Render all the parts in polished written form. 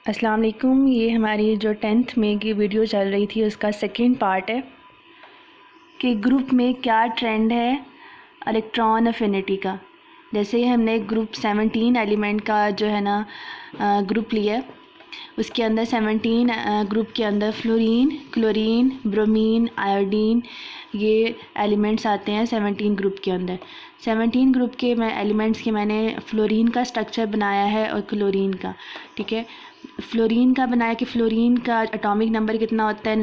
अस्सलाम वालेकुम। ये हमारी जो 10th में की वीडियो चल रही थी उसका सेकंड पार्ट है कि ग्रुप में क्या ट्रेंड है इलेक्ट्रॉन अफिनिटी का। जैसे हमने ग्रुप 17 एलिमेंट का जो है ना ग्रुप लिया, उसके अंदर 17 ग्रुप के अंदर फ्लोरीन, क्लोरीन, ब्रोमीन, आयोडीन ये एलिमेंट्स आते हैं 17 ग्रुप के अंदर। 17 ग्रुप के एलिमेंट्स के मैंने फ्लोरीन का स्ट्रक्चर बनाया है और क्लोरीन का। ठीक है, फ्लोरीन का बनाया कि फ्लोरीन का एटॉमिक नंबर कितना होता है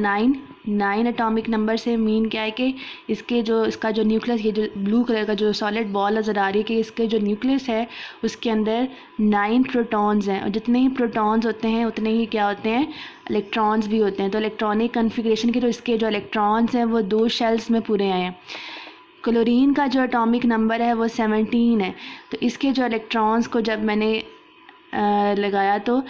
9 एटॉमिक नंबर से मीन क्या है कि इसका जो न्यूक्लियस, ये जो ब्लू कलर का जो सॉलिड बॉल नज़र आ रही है कि इसके जो न्यूक्लियस है उसके अंदर 9 प्रोटॉन्स हैं, और जितने ही प्रोटॉन्स होते हैं उतने ही क्या होते हैं, इलेक्ट्रॉन्स भी होते हैं। तो इलेक्ट्रॉनिक कन्फिग्रेशन के जो इसके जो इलेक्ट्रॉन्स हैं वो 2 शेल्स में पूरे आए हैं। क्लोरीन का जो एटॉमिक नंबर है वो 17 है, तो इसके जो इलेक्ट्रॉन्स को जब मैंने लगाया तो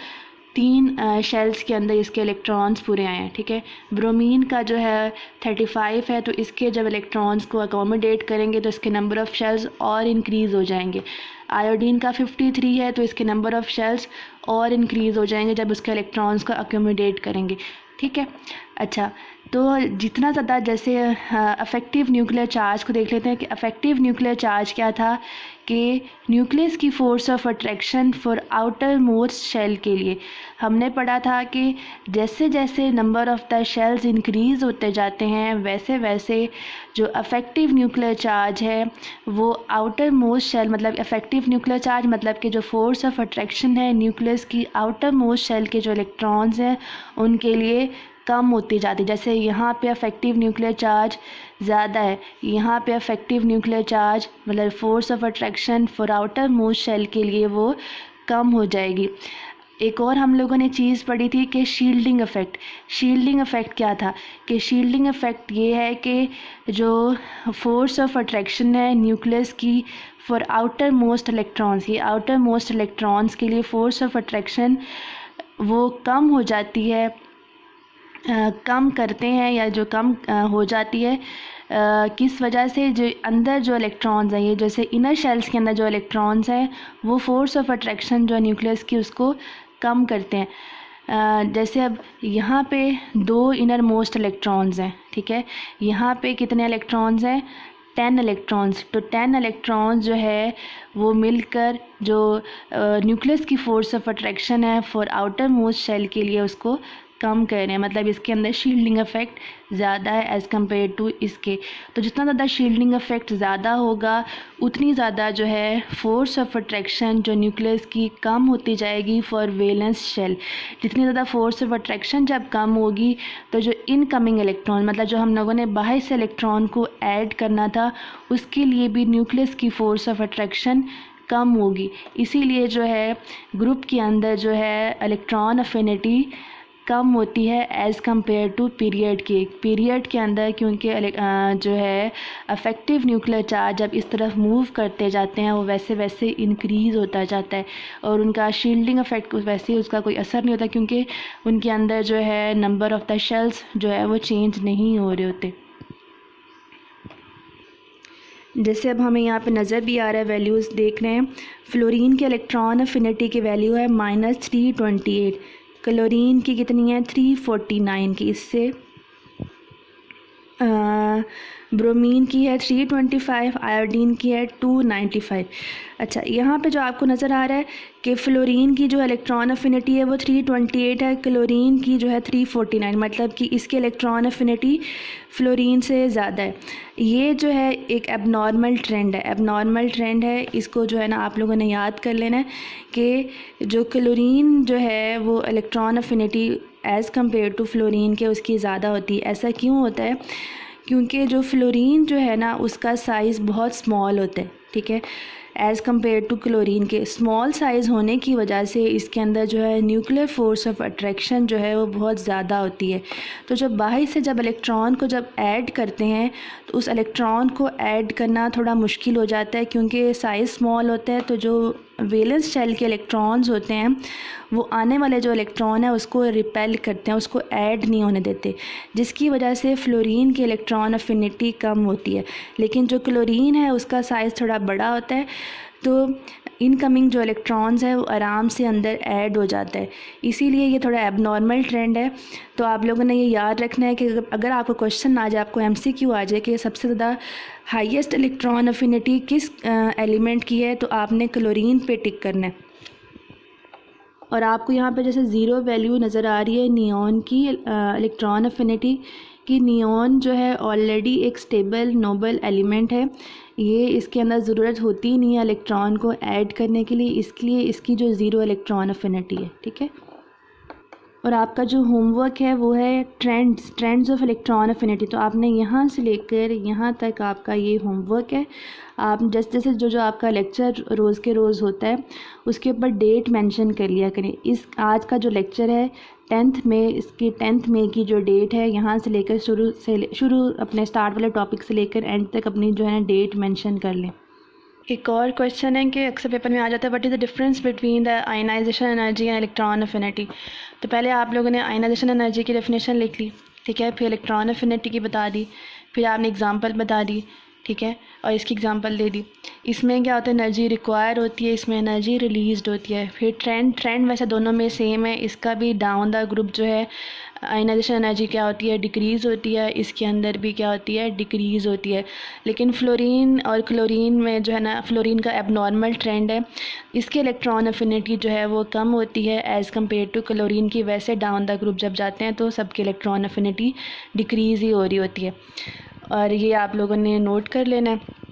3 शेल्स के अंदर इसके इलेक्ट्रॉन्स पूरे आए हैं। ठीक है, ब्रोमीन का जो है 35 है, तो इसके जब इलेक्ट्रॉन्स को अकोमोडेट करेंगे तो इसके नंबर ऑफ़ शेल्स और इंक्रीज़ हो जाएंगे। आयोडीन का 53 है, तो इसके नंबर ऑफ़ शेल्स और इंक्रीज़ हो जाएंगे जब उसके इलेक्ट्रॉन्स को अकोमोडेट करेंगे। ठीक है, अच्छा, तो जितना ज़्यादा जैसे अफेक्टिव न्यूक्लियर चार्ज को देख लेते हैं कि अफेक्टिव न्यूक्लियर चार्ज क्या था कि न्यूक्लियस की force of attraction for outermost shell के लिए हमने पढ़ा था कि जैसे जैसे number of the shells increase होते जाते हैं वैसे वैसे जो अफेक्टिव न्यूक्लियर चार्ज है वो आउटर मोस्ट शेल, मतलब अफेक्टिव न्यूक्लियर चार्ज मतलब कि जो फोर्स ऑफ अट्रैक्शन है न्यूक्लियस की आउटर मोस्ट शेल के जो इलेक्ट्रॉन्स हैं उनके लिए कम होती जाती। जैसे यहाँ पे अफेक्टिव न्यूक्लियर चार्ज ज़्यादा है, यहाँ पे अफेक्टिव न्यूक्लियर चार्ज मतलब force of attraction for outermost shell के लिए वो कम हो जाएगी। एक और हम लोगों ने चीज़ पढ़ी थी कि शील्डिंग इफ़ेक्ट। शील्डिंग इफ़ेक्ट क्या था कि शील्डिंग इफ़ेक्ट ये है कि जो फोर्स ऑफ अट्रैक्शन है न्यूक्लियस की फॉर आउटर मोस्ट इलेक्ट्रॉन्स, ये आउटर मोस्ट इलेक्ट्रॉन्स के लिए फ़ोर्स ऑफ अट्रैक्शन वो कम हो जाती है, कम करते हैं या जो कम हो जाती है किस वजह से, जो अंदर जो इलेक्ट्रॉन्स हैं, ये जैसे इनर शेल्स के अंदर जो इलेक्ट्रॉन्स हैं वो फोर्स ऑफ अट्रैक्शन जो न्यूक्लियस की उसको कम करते हैं। जैसे अब यहाँ पे 2 इनर मोस्ट इलेक्ट्रॉन्स हैं। ठीक है, यहाँ पे कितने इलेक्ट्रॉन्स हैं, 10 इलेक्ट्रॉन्स। तो 10 इलेक्ट्रॉन्स जो है वो मिलकर जो न्यूक्लियस की फोर्स ऑफ अट्रैक्शन है फॉर आउटर मोस्ट शेल के लिए उसको कम कर रहे हैं, मतलब इसके अंदर शील्डिंग इफ़ेक्ट ज़्यादा है एज़ कम्पेयर टू इसके। तो जितना ज़्यादा शील्डिंग इफ़ेक्ट ज़्यादा होगा उतनी ज़्यादा जो है फोर्स ऑफ अट्रैक्शन जो न्यूक्लियस की कम होती जाएगी फॉर वैलेंस शेल। जितनी ज़्यादा फोर्स ऑफ अट्रैक्शन जब कम होगी तो जो इनकमिंग इलेक्ट्रॉन, मतलब जो हम लोगों ने बाहर से इलेक्ट्रॉन को ऐड करना था उसके लिए भी न्यूक्लियस की फ़ोर्स ऑफ अट्रैक्शन कम होगी। इसीलिए जो है ग्रुप के अंदर जो है इलेक्ट्रॉन अफिनिटी कम होती है एज़ कम्पेयर टू पीरियड के अंदर, क्योंकि जो है अफेक्टिव न्यूक्लियर चार्ज जब इस तरफ मूव करते जाते हैं वो वैसे वैसे इंक्रीज़ होता जाता है और उनका शील्डिंग इफ़ेक्ट वैसे उसका कोई असर नहीं होता क्योंकि उनके अंदर जो है नंबर ऑफ़ द शेल्स जो है वो चेंज नहीं हो रहे होते। जैसे अब हमें यहाँ पे नज़र भी आ रहा है, वैल्यूज़ देख रहे हैं। फ्लोरीन के इलेक्ट्रॉन अफिनिटी की वैल्यू है -328, क्लोरीन की कितनी है 349 की, इससे ब्रोमीन की है 325, आयोडीन की है 295। अच्छा, यहाँ पे जो आपको नज़र आ रहा है कि फ़्लोरीन की जो इलेक्ट्रॉन अफिनिटी है वो 328 है, क्लोरीन की जो है 349, मतलब कि इसके इलेक्ट्रॉन अफिनिटी फ़्लोरीन से ज़्यादा है। ये जो है एक एबनॉर्मल ट्रेंड है, इसको जो है ना आप लोगों ने याद कर लेना है कि जो क्लोरीन जो है वो electron affinity as compare to fluorine के उसकी ज़्यादा होती है। ऐसा क्यों होता है, क्योंकि जो फ्लोरीन जो है ना उसका साइज़ बहुत स्मॉल होता है। ठीक है, एज़ कम्पेयर टू क्लोरीन के स्मॉल साइज़ होने की वजह से इसके अंदर जो है न्यूक्लियर फोर्स ऑफ अट्रैक्शन जो है वो बहुत ज़्यादा होती है। तो जब बाहर से जब इलेक्ट्रॉन को जब ऐड करते हैं तो उस इलेक्ट्रॉन को ऐड करना थोड़ा मुश्किल हो जाता है क्योंकि साइज़ स्मॉल होता है। तो जो वैलेंस शेल के इलेक्ट्रॉन्स होते हैं वो आने वाले जो इलेक्ट्रॉन है उसको रिपेल करते हैं, उसको ऐड नहीं होने देते, जिसकी वजह से फ्लोरीन की इलेक्ट्रॉन अफिनिटी कम होती है। लेकिन जो क्लोरीन है उसका साइज़ थोड़ा बड़ा होता है। तो इनकमिंग जो इलेक्ट्रॉन्स है वो आराम से अंदर ऐड हो जाता है, इसीलिए ये थोड़ा एबनॉर्मल ट्रेंड है। तो आप लोगों ने ये याद रखना है कि अगर आपको क्वेश्चन आ जाए, आपको MCQ आ जाए कि सबसे ज़्यादा हाईएस्ट इलेक्ट्रॉन अफिनिटी किस एलिमेंट की है, तो आपने क्लोरीन पे टिक करना है। और आपको यहाँ पे जैसे ज़ीरो वैल्यू नज़र आ रही है नियॉन की इलेक्ट्रॉन अफिनिटी कि नियॉन जो है ऑलरेडी एक स्टेबल नोबल एलिमेंट है, ये इसके अंदर ज़रूरत होती ही नहीं है इलेक्ट्रॉन को ऐड करने के लिए, इसलिए इसकी जो ज़ीरो इलेक्ट्रॉन अफिनिटी है। ठीक है, और आपका जो होमवर्क है वो है ट्रेंड्स ऑफ इलेक्ट्रॉन अफिनिटी। तो आपने यहाँ से लेकर यहाँ तक आपका ये होमवर्क है। आप जैसे जो आपका लेक्चर रोज़ के रोज़ होता है उसके ऊपर डेट मेंशन कर लिया करें। इस आज का जो लेक्चर है 10th में, इसकी 10th मई की जो डेट है, यहाँ से लेकर शुरू अपने स्टार्ट वाले टॉपिक से लेकर एंड तक अपनी जो है डेट मेंशन कर लें। एक और क्वेश्चन है कि अक्सर पेपर में आ जाता है, what is the difference between the ionisation energy and electron affinity. तो पहले आप लोगों ने आयनाइजेशन एनर्जी की डेफिनेशन लिख ली, ठीक है, फिर इलेक्ट्रॉन अफिनिटी की बता दी, फिर आपने एग्जांपल बता दी, ठीक है, और इसकी एग्जांपल दे दी। इसमें क्या होता है, एनर्जी रिक्वायर होती है, इसमें एनर्जी रिलीज्ड होती है। फिर ट्रेंड वैसे दोनों में सेम है, इसका भी डाउन द ग्रुप जो है आयनाइजेशन एनर्जी क्या होती है, डिक्रीज़ होती है, इसके अंदर भी क्या होती है, डिक्रीज़ होती है। लेकिन फ्लोरीन और क्लोरीन में जो है ना, फ्लोरीन का एबनॉर्मल ट्रेंड है, इसके इलेक्ट्रॉन अफिनिटी जो है वो कम होती है एज़ कम्पेयर टू क्लोरीन की। वैसे डाउन द ग्रुप जब जाते हैं तो सबके इलेक्ट्रॉन अफिनिटी डिक्रीज़ ही हो रही होती है, और ये आप लोगों ने नोट कर लेना है।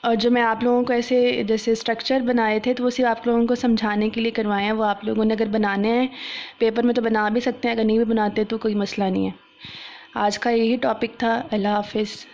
और जो मैं आप लोगों को ऐसे जैसे स्ट्रक्चर बनाए थे तो वो सिर्फ आप लोगों को समझाने के लिए करवाए हैं, वो आप लोगों ने अगर बनाने हैं पेपर में तो बना भी सकते हैं, अगर नहीं भी बनाते तो कोई मसला नहीं है। आज का यही टॉपिक था। अल्लाह हाफिज़।